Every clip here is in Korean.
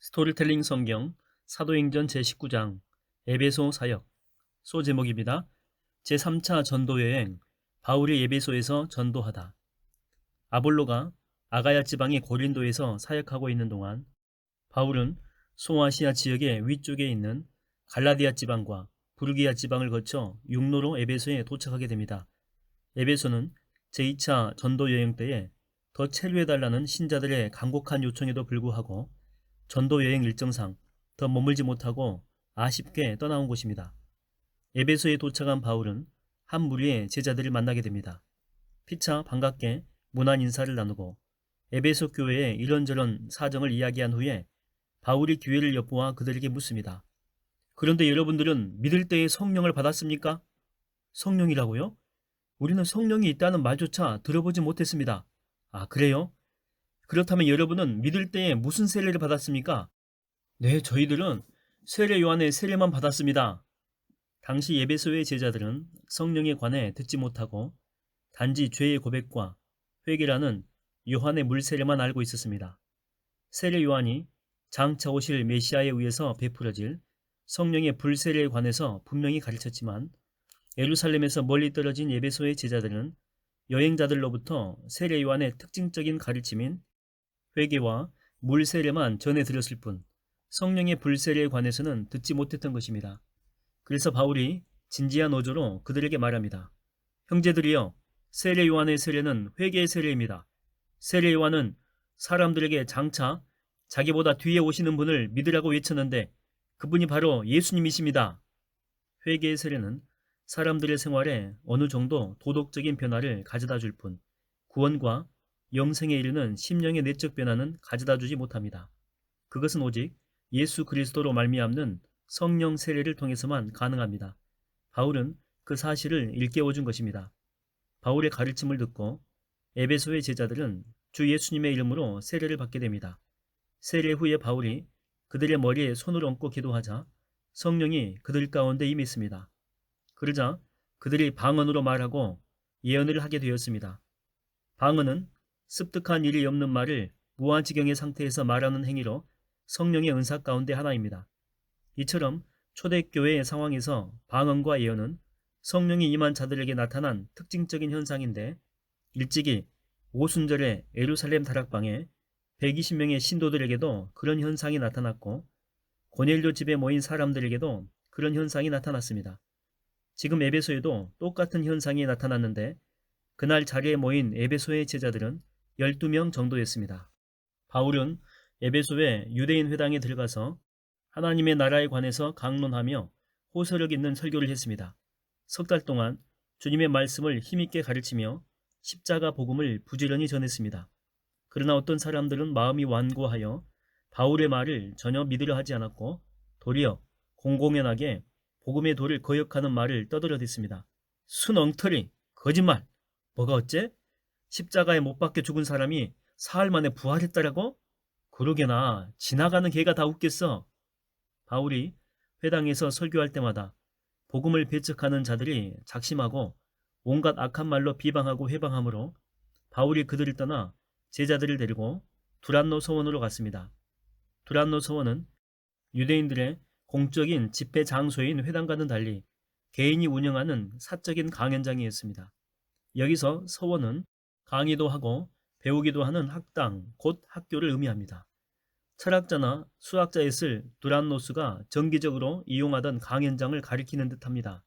스토리텔링 성경 사도행전 제19장 에베소 사역 소제목입니다. 제3차 전도여행 바울이 에베소에서 전도하다. 아볼로가 아가야 지방의 고린도에서 사역하고 있는 동안 바울은 소아시아 지역의 위쪽에 있는 갈라디아 지방과 부르기아 지방을 거쳐 육로로 에베소에 도착하게 됩니다. 에베소는 제2차 전도여행 때에 더 체류해달라는 신자들의 간곡한 요청에도 불구하고 전도 여행 일정상 더 머물지 못하고 아쉽게 떠나온 곳입니다. 에베소에 도착한 바울은 한 무리의 제자들을 만나게 됩니다. 피차 반갑게 문안 인사를 나누고 에베소 교회의 이런저런 사정을 이야기한 후에 바울이 기회를 엿보아 그들에게 묻습니다. 그런데 여러분들은 믿을 때에 성령을 받았습니까? 성령이라고요? 우리는 성령이 있다는 말조차 들어보지 못했습니다. 아, 그래요? 그렇다면 여러분은 믿을 때에 무슨 세례를 받았습니까? 네, 저희들은 세례 요한의 세례만 받았습니다. 당시 에베소의 제자들은 성령에 관해 듣지 못하고 단지 죄의 고백과 회개라는 요한의 물세례만 알고 있었습니다. 세례 요한이 장차 오실 메시아에 의해서 베풀어질 성령의 불세례에 관해서 분명히 가르쳤지만 예루살렘에서 멀리 떨어진 에베소의 제자들은 여행자들로부터 세례 요한의 특징적인 가르침인 회개와 물세례만 전해 들었을 뿐 성령의 불세례에 관해서는 듣지 못했던 것입니다. 그래서 바울이 진지한 어조로 그들에게 말합니다. 형제들이여, 세례 요한의 세례는 회개의 세례입니다. 세례 요한은 사람들에게 장차 자기보다 뒤에 오시는 분을 믿으라고 외쳤는데 그분이 바로 예수님이십니다. 회개의 세례는 사람들의 생활에 어느 정도 도덕적인 변화를 가져다 줄 뿐 구원과 영생에 이르는 심령의 내적 변화는 가져다 주지 못합니다. 그것은 오직 예수 그리스도로 말미암는 성령 세례를 통해서만 가능합니다. 바울은 그 사실을 일깨워 준 것입니다. 바울의 가르침을 듣고 에베소의 제자들은 주 예수님의 이름으로 세례를 받게 됩니다. 세례 후에 바울이 그들의 머리에 손을 얹고 기도하자 성령이 그들 가운데 임했습니다. 그러자 그들이 방언으로 말하고 예언을 하게 되었습니다. 방언은 습득한 일이 없는 말을 무아지경의 상태에서 말하는 행위로 성령의 은사 가운데 하나입니다. 이처럼 초대교회의 상황에서 방언과 예언은 성령이 임한 자들에게 나타난 특징적인 현상인데 일찍이 오순절의 예루살렘 다락방에 120명의 신도들에게도 그런 현상이 나타났고 고넬료 집에 모인 사람들에게도 그런 현상이 나타났습니다. 지금 에베소에도 똑같은 현상이 나타났는데 그날 자리에 모인 에베소의 제자들은 12명 정도였습니다. 바울은 에베소의 유대인 회당에 들어가서 하나님의 나라에 관해서 강론하며 호소력 있는 설교를 했습니다. 석 달 동안 주님의 말씀을 힘있게 가르치며 십자가 복음을 부지런히 전했습니다. 그러나 어떤 사람들은 마음이 완고하여 바울의 말을 전혀 믿으려 하지 않았고 도리어 공공연하게 복음의 도를 거역하는 말을 떠들어댔습니다. 순 엉터리, 거짓말, 뭐가 어째? 십자가에 못 박혀 죽은 사람이 사흘 만에 부활했다라고? 그러게나 지나가는 개가 다 웃겠어. 바울이 회당에서 설교할 때마다 복음을 배척하는 자들이 작심하고 온갖 악한 말로 비방하고 회방하므로 바울이 그들을 떠나 제자들을 데리고 두란노 서원으로 갔습니다. 두란노 서원은 유대인들의 공적인 집회 장소인 회당과는 달리 개인이 운영하는 사적인 강연장이었습니다. 여기서 서원은 강의도 하고 배우기도 하는 학당, 곧 학교를 의미합니다. 철학자나 수학자였을 두란노스가 정기적으로 이용하던 강연장을 가리키는 듯합니다.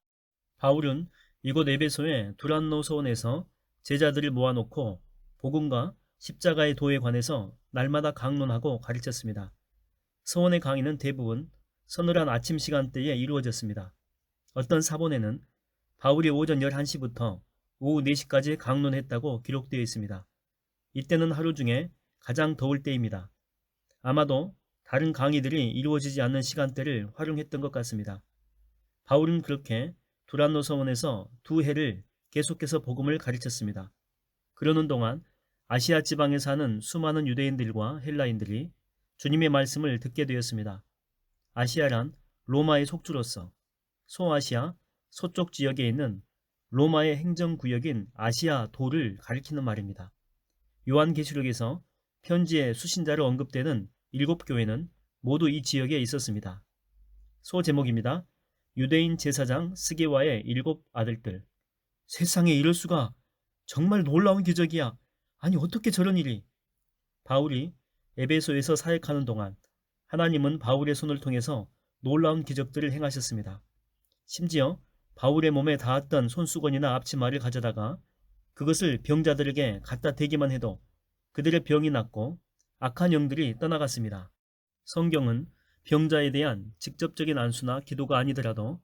바울은 이곳 에베소의 두란노 서원에서 제자들을 모아놓고 복음과 십자가의 도에 관해서 날마다 강론하고 가르쳤습니다. 서원의 강의는 대부분 서늘한 아침 시간대에 이루어졌습니다. 어떤 사본에는 바울이 오전 11시부터 오후 4시까지 강론했다고 기록되어 있습니다. 이때는 하루 중에 가장 더울 때입니다. 아마도 다른 강의들이 이루어지지 않는 시간대를 활용했던 것 같습니다. 바울은 그렇게 두란노 서원에서 2해를 계속해서 복음을 가르쳤습니다. 그러는 동안 아시아 지방에 사는 수많은 유대인들과 헬라인들이 주님의 말씀을 듣게 되었습니다. 아시아란 로마의 속주로서 소아시아 서쪽 지역에 있는 로마의 행정구역인 아시아 도를 가리키는 말입니다. 요한계시록에서 편지의 수신자로 언급되는 7교회는 모두 이 지역에 있었습니다. 소제목입니다. 유대인 제사장 스게와의 7 아들들. 세상에 이럴 수가. 정말 놀라운 기적이야. 아니 어떻게 저런 일이. 바울이 에베소에서 사역하는 동안 하나님은 바울의 손을 통해서 놀라운 기적들을 행하셨습니다. 심지어 바울의 몸에 닿았던 손수건이나 앞치마를 가져다가 그것을 병자들에게 갖다 대기만 해도 그들의 병이 낫고 악한 영들이 떠나갔습니다. 성경은 병자에 대한 직접적인 안수나 기도가 아니더라도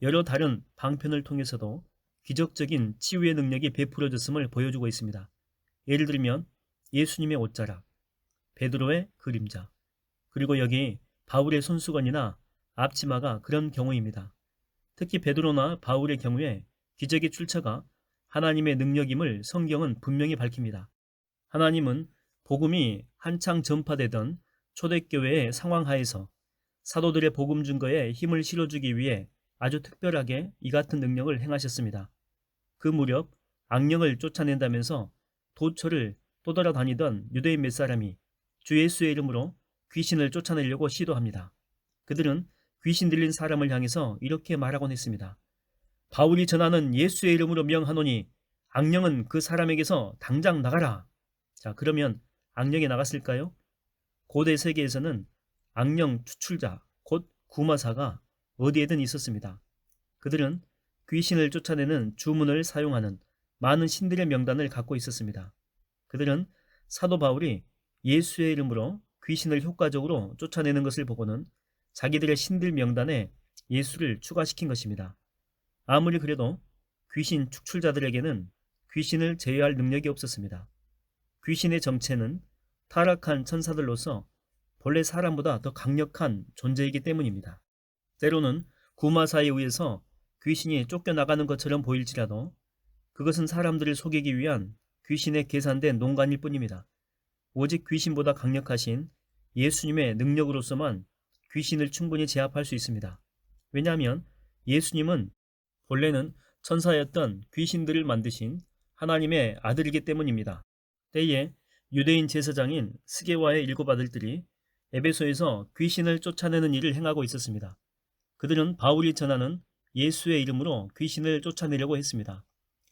여러 다른 방편을 통해서도 기적적인 치유의 능력이 베풀어졌음을 보여주고 있습니다. 예를 들면 예수님의 옷자락, 베드로의 그림자, 그리고 여기 바울의 손수건이나 앞치마가 그런 경우입니다. 특히 베드로나 바울의 경우에 기적의 출처가 하나님의 능력임을 성경은 분명히 밝힙니다. 하나님은 복음이 한창 전파되던 초대교회의 상황 하에서 사도들의 복음 증거에 힘을 실어주기 위해 아주 특별하게 이 같은 능력을 행하셨습니다. 그 무렵 악령을 쫓아낸다면서 도처를 떠돌아다니던 유대인 몇 사람이 주 예수의 이름으로 귀신을 쫓아내려고 시도합니다. 그들은 귀신 들린 사람을 향해서 이렇게 말하곤 했습니다. 바울이 전하는 예수의 이름으로 명하노니 악령은 그 사람에게서 당장 나가라. 자, 그러면 악령이 나갔을까요? 고대 세계에서는 악령 추출자, 곧 구마사가 어디에든 있었습니다. 그들은 귀신을 쫓아내는 주문을 사용하는 많은 신들의 명단을 갖고 있었습니다. 그들은 사도 바울이 예수의 이름으로 귀신을 효과적으로 쫓아내는 것을 보고는 자기들의 신들 명단에 예수를 추가시킨 것입니다. 아무리 그래도 귀신 축출자들에게는 귀신을 제어할 능력이 없었습니다. 귀신의 정체는 타락한 천사들로서 본래 사람보다 더 강력한 존재이기 때문입니다. 때로는 구마사에 의해서 귀신이 쫓겨나가는 것처럼 보일지라도 그것은 사람들을 속이기 위한 귀신의 계산된 농간일 뿐입니다. 오직 귀신보다 강력하신 예수님의 능력으로서만 귀신을 충분히 제압할 수 있습니다. 왜냐하면 예수님은 본래는 천사였던 귀신들을 만드신 하나님의 아들이기 때문입니다. 때에 유대인 제사장인 스게와의 7 아들들이 에베소에서 귀신을 쫓아내는 일을 행하고 있었습니다. 그들은 바울이 전하는 예수의 이름으로 귀신을 쫓아내려고 했습니다.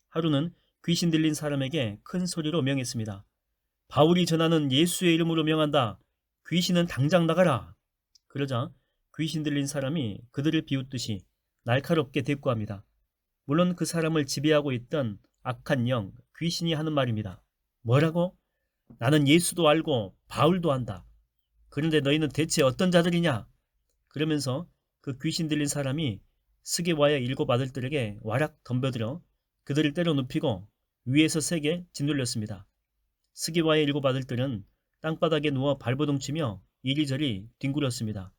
하루는 귀신 들린 사람에게 큰 소리로 명했습니다. 바울이 전하는 예수의 이름으로 명한다. 귀신은 당장 나가라. 그러자 귀신 들린 사람이 그들을 비웃듯이 날카롭게 대꾸합니다. 물론 그 사람을 지배하고 있던 악한 영, 귀신이 하는 말입니다. 뭐라고? 나는 예수도 알고 바울도 안다. 그런데 너희는 대체 어떤 자들이냐? 그러면서 그 귀신 들린 사람이 스게와의 7 아들들에게 와락 덤벼들어 그들을 때려 눕히고 위에서 세게 짓눌렸습니다. 스게와의 7 아들들은 땅바닥에 누워 발버둥치며 이리저리 뒹굴었습니다.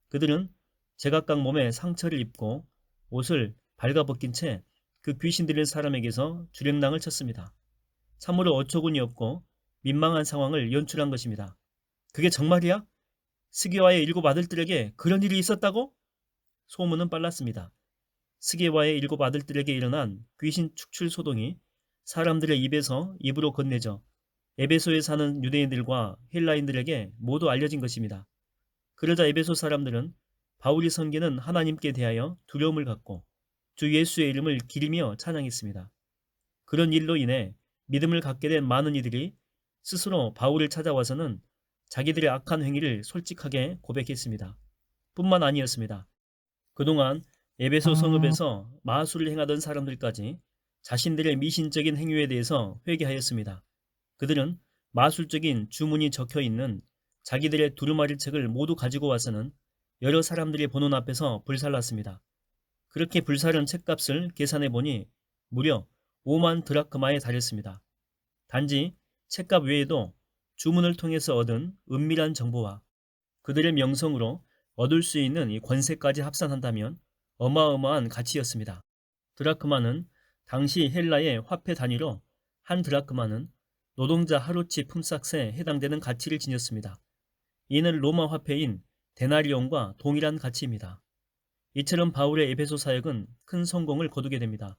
그들은 제각각 몸에 상처를 입고 옷을 발가벗긴 채 그 귀신 들린 사람에게서 주랭랑을 쳤습니다. 참으로 어처구니 없고 민망한 상황을 연출한 것입니다. 그게 정말이야? 스게와의 7 아들들에게 그런 일이 있었다고? 소문은 빨랐습니다. 스게와의 7 아들들에게 일어난 귀신 축출 소동이 사람들의 입에서 입으로 건네져 에베소에 사는 유대인들과 헬라인들에게 모두 알려진 것입니다. 그러자 에베소 사람들은 바울이 섬기는 하나님께 대하여 두려움을 갖고 주 예수의 이름을 기리며 찬양했습니다. 그런 일로 인해 믿음을 갖게 된 많은 이들이 스스로 바울을 찾아와서는 자기들의 악한 행위를 솔직하게 고백했습니다. 뿐만 아니었습니다. 그동안 에베소 성읍에서 마술을 행하던 사람들까지 자신들의 미신적인 행위에 대해서 회개하였습니다. 그들은 마술적인 주문이 적혀있는 자기들의 두루마리 책을 모두 가지고 와서는 여러 사람들이 보는 앞에서 불살랐습니다. 그렇게 불사른 책값을 계산해 보니 무려 5만 드라크마에 달했습니다. 단지 책값 외에도 주문을 통해서 얻은 은밀한 정보와 그들의 명성으로 얻을 수 있는 이 권세까지 합산한다면 어마어마한 가치였습니다. 드라크마는 당시 헬라의 화폐 단위로 한 드라크마는 노동자 하루치 품삯에 해당되는 가치를 지녔습니다. 이는 로마 화폐인 데나리온과 동일한 가치입니다. 이처럼 바울의 에베소 사역은 큰 성공을 거두게 됩니다.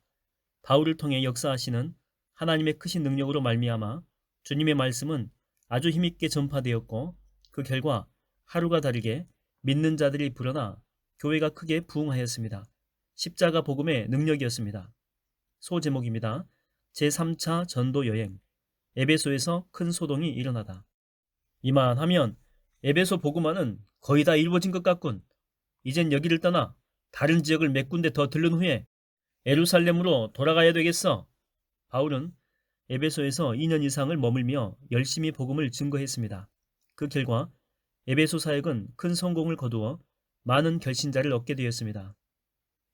바울을 통해 역사하시는 하나님의 크신 능력으로 말미암아 주님의 말씀은 아주 힘있게 전파되었고 그 결과 하루가 다르게 믿는 자들이 불어나 교회가 크게 부흥하였습니다. 십자가 복음의 능력이었습니다. 소제목입니다. 제3차 전도 여행. 에베소에서 큰 소동이 일어나다. 이만하면 에베소 복음화는 거의 다 이루어진 것 같군. 이젠 여기를 떠나 다른 지역을 몇 군데 더 들른 후에 예루살렘으로 돌아가야 되겠어. 바울은 에베소에서 2년 이상을 머물며 열심히 복음을 증거했습니다. 그 결과 에베소 사역은 큰 성공을 거두어 많은 결신자를 얻게 되었습니다.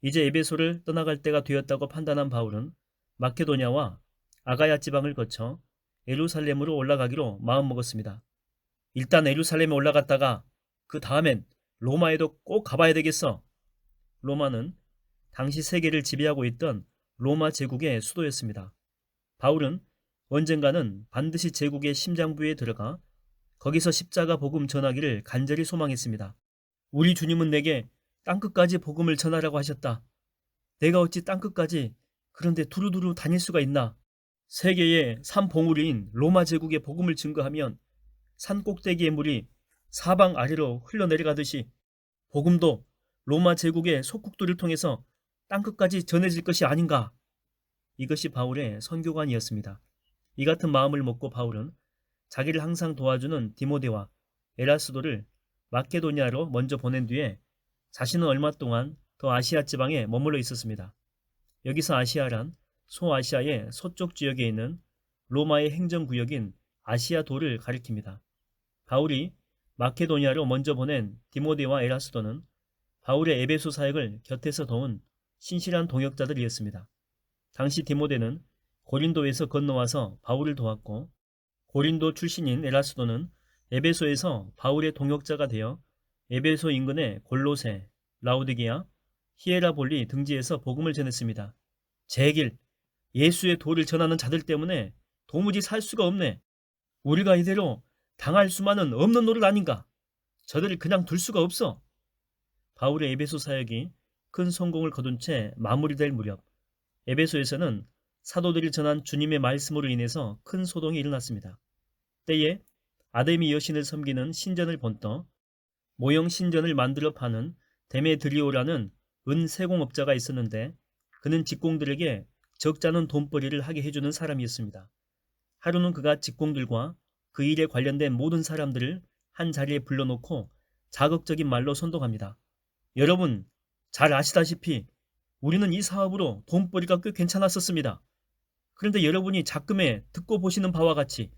이제 에베소를 떠나갈 때가 되었다고 판단한 바울은 마케도냐와 아가야 지방을 거쳐 예루살렘으로 올라가기로 마음먹었습니다. 일단 예루살렘에 올라갔다가 그 다음엔 로마에도 꼭 가봐야 되겠어. 로마는 당시 세계를 지배하고 있던 로마 제국의 수도였습니다. 바울은 언젠가는 반드시 제국의 심장부에 들어가 거기서 십자가 복음 전하기를 간절히 소망했습니다. 우리 주님은 내게 땅끝까지 복음을 전하라고 하셨다. 내가 어찌 땅끝까지 그런데 두루두루 다닐 수가 있나? 세계의 산봉우리인 로마 제국의 복음을 증거하면 산 꼭대기의 물이 사방 아래로 흘러내려가듯이 복음도 로마 제국의 속국들을 통해서 땅끝까지 전해질 것이 아닌가? 이것이 바울의 선교관이었습니다. 이 같은 마음을 먹고 바울은 자기를 항상 도와주는 디모데와 에라스도를 마케도니아로 먼저 보낸 뒤에 자신은 얼마 동안 더 아시아 지방에 머물러 있었습니다. 여기서 아시아란 소아시아의 서쪽 지역에 있는 로마의 행정구역인 아시아도를 가리킵니다. 바울이 마케도니아로 먼저 보낸 디모데와 에라스도는 바울의 에베소 사역을 곁에서 도운 신실한 동역자들이었습니다. 당시 디모데는 고린도에서 건너와서 바울을 도왔고 고린도 출신인 에라스도는 에베소에서 바울의 동역자가 되어 에베소 인근의 골로새, 라우디게아, 히에라볼리 등지에서 복음을 전했습니다. 제길, 예수의 도를 전하는 자들 때문에 도무지 살 수가 없네. 우리가 이대로 당할 수만은 없는 노릇 아닌가. 저들을 그냥 둘 수가 없어. 바울의 에베소 사역이 큰 성공을 거둔 채 마무리될 무렵 에베소에서는 사도들이 전한 주님의 말씀으로 인해서 큰 소동이 일어났습니다. 때에 아데미 여신을 섬기는 신전을 번떠 모형 신전을 만들어 파는 데메드리오라는 은세공업자가 있었는데 그는 직공들에게 적잖은 돈벌이를 하게 해주는 사람이었습니다. 하루는 그가 직공들과 그 일에 관련된 모든 사람들을 한 자리에 불러놓고 자극적인 말로 선동합니다. 여러분, 잘 아시다시피 우리는 이 사업으로 돈벌이가 꽤 괜찮았었습니다. 그런데 여러분이 작금에 듣고 보시는 바와 같이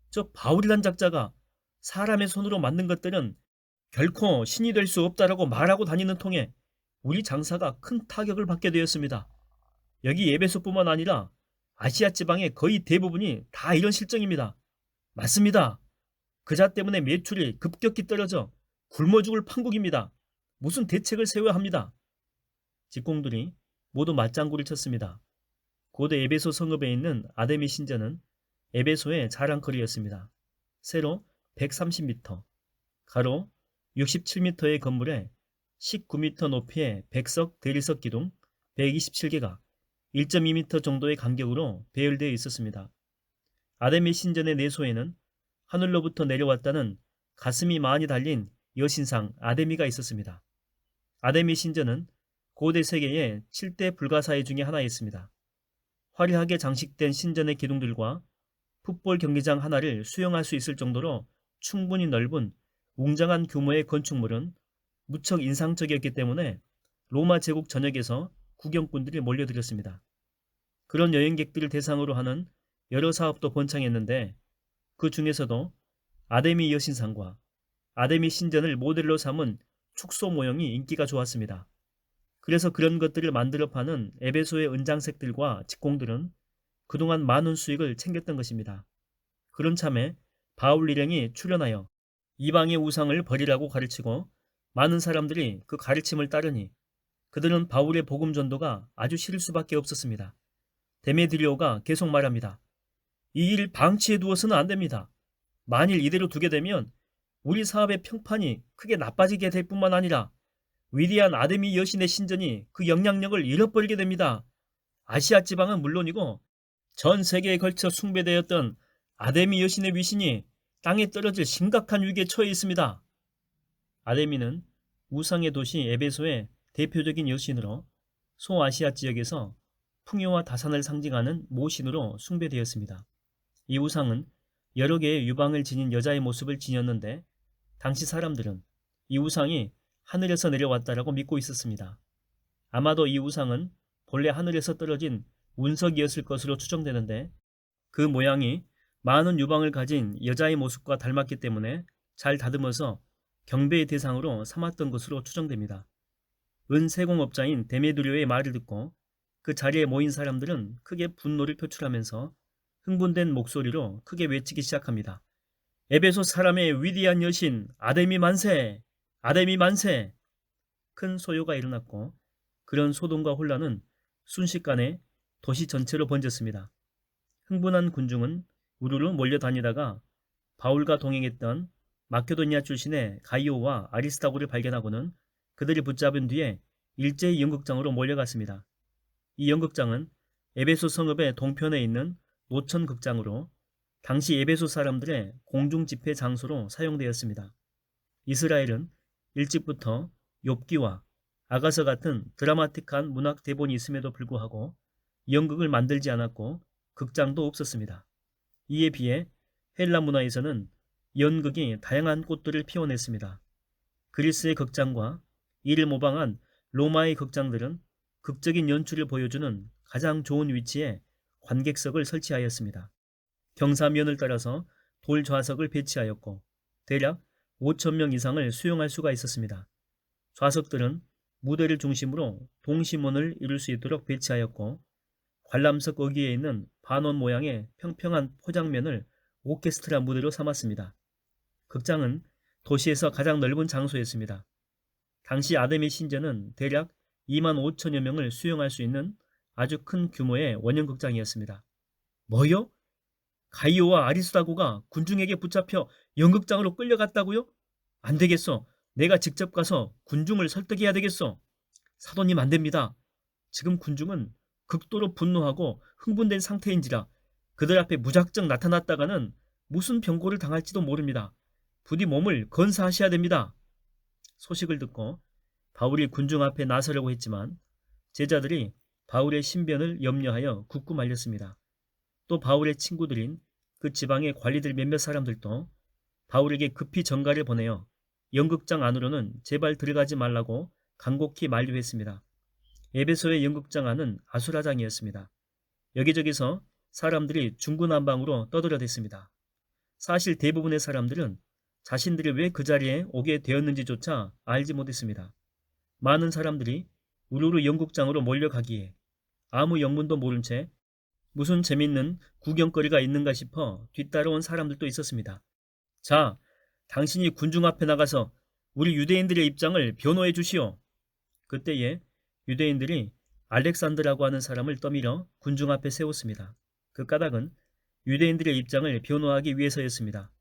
저 바울이란 작자가 사람의 손으로 만든 것들은 결코 신이 될 수 없다라고 말하고 다니는 통에 우리 장사가 큰 타격을 받게 되었습니다. 여기 에베소뿐만 아니라 아시아 지방의 거의 대부분이 다 이런 실정입니다. 맞습니다. 그자 때문에 매출이 급격히 떨어져 굶어 죽을 판국입니다. 무슨 대책을 세워야 합니다. 직공들이 모두 맞장구를 쳤습니다. 고대 에베소 성읍에 있는 아데미 신전은 에베소의 자랑거리였습니다. 세로 130m, 가로 67m의 건물에 19m 높이의 백석 대리석 기둥 127개가 1.2m 정도의 간격으로 배열되어 있었습니다. 아데미 신전의 내소에는 하늘로부터 내려왔다는 가슴이 많이 달린 여신상 아데미가 있었습니다. 아데미 신전은 고대 세계의 7대 불가사의 중에 하나였습니다. 화려하게 장식된 신전의 기둥들과 풋볼 경기장 하나를 수용할 수 있을 정도로 충분히 넓은 웅장한 규모의 건축물은 무척 인상적이었기 때문에 로마 제국 전역에서 구경꾼들이 몰려들었습니다. 그런 여행객들을 대상으로 하는 여러 사업도 번창했는데 그 중에서도 아데미 여신상과 아데미 신전을 모델로 삼은 축소 모형이 인기가 좋았습니다. 그래서 그런 것들을 만들어 파는 에베소의 은장색들과 직공들은 그동안 많은 수익을 챙겼던 것입니다. 그런 참에 바울 일행이 출현하여 이방의 우상을 버리라고 가르치고 많은 사람들이 그 가르침을 따르니 그들은 바울의 복음 전도가 아주 싫을 수밖에 없었습니다. 데메드리오가 계속 말합니다. 이 일 방치해 두어서는 안 됩니다. 만일 이대로 두게 되면 우리 사업의 평판이 크게 나빠지게 될 뿐만 아니라 위대한 아데미 여신의 신전이 그 영향력을 잃어버리게 됩니다. 아시아 지방은 물론이고 전 세계에 걸쳐 숭배되었던 아데미 여신의 위신이 땅에 떨어질 심각한 위기에 처해 있습니다. 아데미는 우상의 도시 에베소의 대표적인 여신으로 소아시아 지역에서 풍요와 다산을 상징하는 모신으로 숭배되었습니다. 이 우상은 여러 개의 유방을 지닌 여자의 모습을 지녔는데 당시 사람들은 이 우상이 하늘에서 내려왔다라고 믿고 있었습니다. 아마도 이 우상은 본래 하늘에서 떨어진 운석이었을 것으로 추정되는데 그 모양이 많은 유방을 가진 여자의 모습과 닮았기 때문에 잘 다듬어서 경배의 대상으로 삼았던 것으로 추정됩니다. 은세공업자인 데메드리오의 말을 듣고 그 자리에 모인 사람들은 크게 분노를 표출하면서 흥분된 목소리로 크게 외치기 시작합니다. 에베소 사람의 위대한 여신 아데미 만세! 아데미 만세! 큰 소요가 일어났고 그런 소동과 혼란은 순식간에 도시 전체로 번졌습니다. 흥분한 군중은 우르르 몰려다니다가 바울과 동행했던 마케도니아 출신의 가이오와 아리스타고를 발견하고는 그들이 붙잡은 뒤에 일제히 연극장으로 몰려갔습니다. 이 연극장은 에베소 성읍의 동편에 있는 노천 극장으로 당시 에베소 사람들의 공중 집회 장소로 사용되었습니다. 이스라엘은 일찍부터 욥기와 아가서 같은 드라마틱한 문학 대본이 있음에도 불구하고 연극을 만들지 않았고 극장도 없었습니다. 이에 비해 헬라 문화에서는 연극이 다양한 꽃들을 피워냈습니다. 그리스의 극장과 이를 모방한 로마의 극장들은 극적인 연출을 보여주는 가장 좋은 위치에 관객석을 설치하였습니다. 경사면을 따라서 돌 좌석을 배치하였고 대략 5,000명 이상을 수용할 수가 있었습니다. 좌석들은 무대를 중심으로 동심원을 이룰 수 있도록 배치하였고 관람석 어귀에 있는 반원 모양의 평평한 포장면을 오케스트라 무대로 삼았습니다. 극장은 도시에서 가장 넓은 장소였습니다. 당시 아데미 신전은 대략 2만 5천여 명을 수용할 수 있는 아주 큰 규모의 원형극장이었습니다. 뭐요? 가이오와 아리스다고가 군중에게 붙잡혀 연극장으로 끌려갔다고요? 안 되겠어. 내가 직접 가서 군중을 설득해야 되겠어. 사도님 안 됩니다. 지금 군중은 극도로 분노하고 흥분된 상태인지라 그들 앞에 무작정 나타났다가는 무슨 병고를 당할지도 모릅니다. 부디 몸을 건사하셔야 됩니다. 소식을 듣고 바울이 군중 앞에 나서려고 했지만 제자들이 바울의 신변을 염려하여 굳고 말렸습니다. 또 바울의 친구들인 그 지방의 관리들 몇몇 사람들도 바울에게 급히 전가를 보내어 연극장 안으로는 제발 들어가지 말라고 간곡히 만류했습니다. 에베소의 연극장 안은 아수라장이었습니다. 여기저기서 사람들이 중구난방으로 떠들어댔습니다. 사실 대부분의 사람들은 자신들이 왜 그 자리에 오게 되었는지조차 알지 못했습니다. 많은 사람들이 우르르 연극장으로 몰려가기에 아무 영문도 모른 채 무슨 재밌는 구경거리가 있는가 싶어 뒤따라온 사람들도 있었습니다. 자, 당신이 군중 앞에 나가서 우리 유대인들의 입장을 변호해 주시오. 그때에 유대인들이 알렉산드라고 하는 사람을 떠밀어 군중 앞에 세웠습니다. 그 까닭은 유대인들의 입장을 변호하기 위해서였습니다.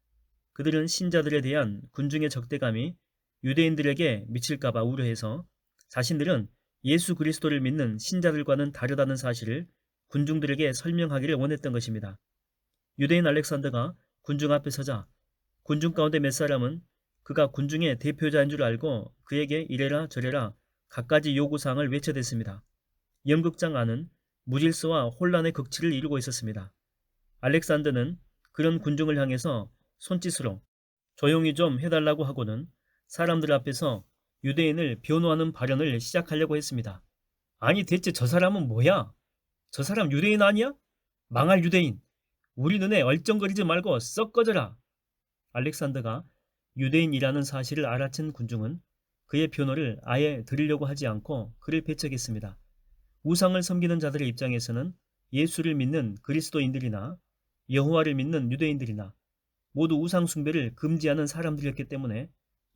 그들은 신자들에 대한 군중의 적대감이 유대인들에게 미칠까봐 우려해서 자신들은 예수 그리스도를 믿는 신자들과는 다르다는 사실을 군중들에게 설명하기를 원했던 것입니다. 유대인 알렉산더가 군중 앞에 서자 군중 가운데 몇 사람은 그가 군중의 대표자인 줄 알고 그에게 이래라 저래라 갖가지 요구사항을 외쳐댔습니다. 연극장 안은 무질서와 혼란의 극치를 이루고 있었습니다. 알렉산더는 그런 군중을 향해서 손짓으로 조용히 좀 해달라고 하고는 사람들 앞에서 유대인을 변호하는 발언을 시작하려고 했습니다. 아니 대체 저 사람은 뭐야? 저 사람 유대인 아니야? 망할 유대인! 우리 눈에 얼쩡거리지 말고 썩 꺼져라! 알렉산더가 유대인이라는 사실을 알아챈 군중은 그의 변호를 아예 들으려고 하지 않고 그를 배척했습니다. 우상을 섬기는 자들의 입장에서는 예수를 믿는 그리스도인들이나 여호와를 믿는 유대인들이나 모두 우상 숭배를 금지하는 사람들이었기 때문에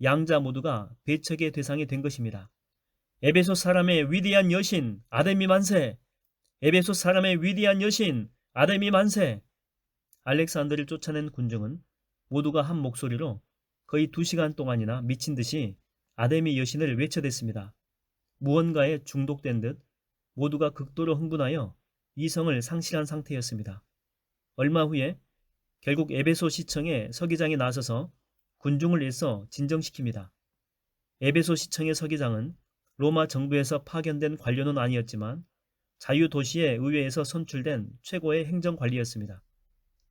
양자 모두가 배척의 대상이 된 것입니다. 에베소 사람의 위대한 여신 아데미 만세! 에베소 사람의 위대한 여신 아데미 만세! 알렉산더를 쫓아낸 군중은 모두가 한 목소리로 거의 2시간 동안이나 미친 듯이 아데미 여신을 외쳐댔습니다. 무언가에 중독된 듯 모두가 극도로 흥분하여 이성을 상실한 상태였습니다. 얼마 후에 결국 에베소 시청의 서기장이 나서서 군중을 일서 진정시킵니다. 에베소 시청의 서기장은 로마 정부에서 파견된 관료는 아니었지만 자유도시의 의회에서 선출된 최고의 행정관리였습니다.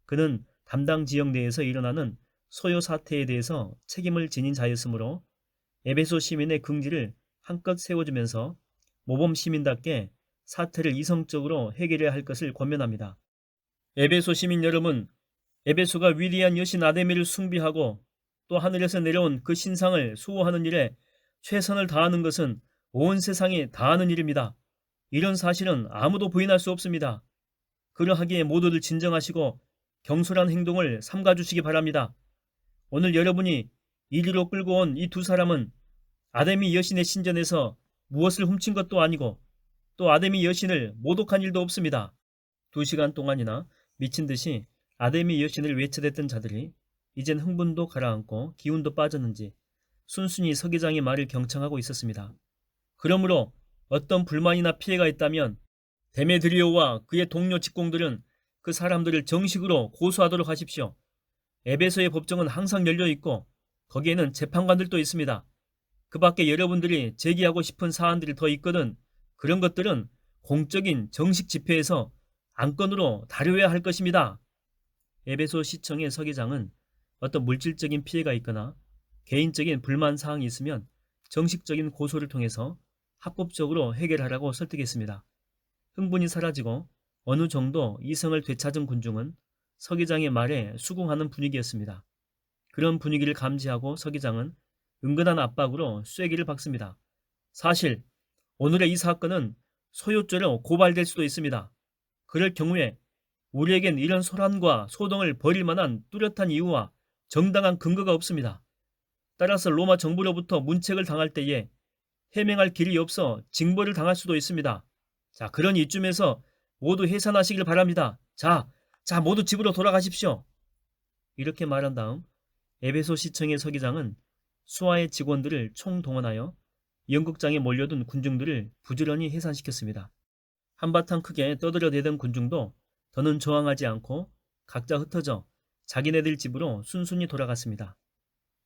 그는 담당 지역 내에서 일어나는 소요 사태에 대해서 책임을 지닌 자였으므로 에베소 시민의 긍지를 한껏 세워주면서 모범 시민답게 사태를 이성적으로 해결해야 할 것을 권면합니다. 에베소 시민 여러분, 에베소가 위대한 여신 아데미를 숭배하고 또 하늘에서 내려온 그 신상을 수호하는 일에 최선을 다하는 것은 온 세상이 다하는 일입니다. 이런 사실은 아무도 부인할 수 없습니다. 그러하기에 모두들 진정하시고 경솔한 행동을 삼가주시기 바랍니다. 오늘 여러분이 이리로 끌고 온 이 두 사람은 아데미 여신의 신전에서 무엇을 훔친 것도 아니고 또 아데미 여신을 모독한 일도 없습니다. 2시간 동안이나 미친 듯이 아데미 여신을 외쳐댔던 자들이 이젠 흥분도 가라앉고 기운도 빠졌는지 순순히 서기장의 말을 경청하고 있었습니다. 그러므로 어떤 불만이나 피해가 있다면 데메드리오와 그의 동료 직공들은 그 사람들을 정식으로 고소하도록 하십시오. 에베소의 법정은 항상 열려있고 거기에는 재판관들도 있습니다. 그 밖에 여러분들이 제기하고 싶은 사안들이 더 있거든 그런 것들은 공적인 정식 집회에서 안건으로 다뤄야 할 것입니다. 에베소 시청의 서기장은 어떤 물질적인 피해가 있거나 개인적인 불만 사항이 있으면 정식적인 고소를 통해서 합법적으로 해결하라고 설득했습니다. 흥분이 사라지고 어느 정도 이성을 되찾은 군중은 서기장의 말에 수긍하는 분위기였습니다. 그런 분위기를 감지하고 서기장은 은근한 압박으로 쐐기를 박습니다. 사실 오늘의 이 사건은 소요죄로 고발될 수도 있습니다. 그럴 경우에 우리에겐 이런 소란과 소동을 벌일 만한 뚜렷한 이유와 정당한 근거가 없습니다. 따라서 로마 정부로부터 문책을 당할 때에 해명할 길이 없어 징벌을 당할 수도 있습니다. 자, 그런 이쯤에서 모두 해산하시길 바랍니다. 자, 모두 집으로 돌아가십시오. 이렇게 말한 다음 에베소 시청의 서기장은 수하의 직원들을 총동원하여 연극장에 몰려든 군중들을 부지런히 해산시켰습니다. 한바탕 크게 떠들어대던 군중도 더는 저항하지 않고 각자 흩어져 자기네들 집으로 순순히 돌아갔습니다.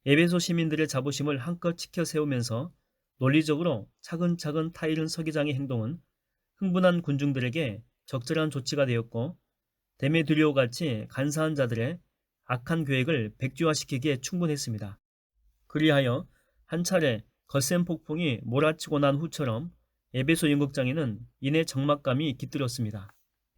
에베소 시민들의 자부심을 한껏 지켜 세우면서 논리적으로 차근차근 타이른 서기장의 행동은 흥분한 군중들에게 적절한 조치가 되었고 데메드리오같이 간사한 자들의 악한 계획을 백지화시키기에 충분했습니다. 그리하여 한 차례 거센 폭풍이 몰아치고 난 후처럼 에베소 연극장에는 이내 적막감이 깃들었습니다.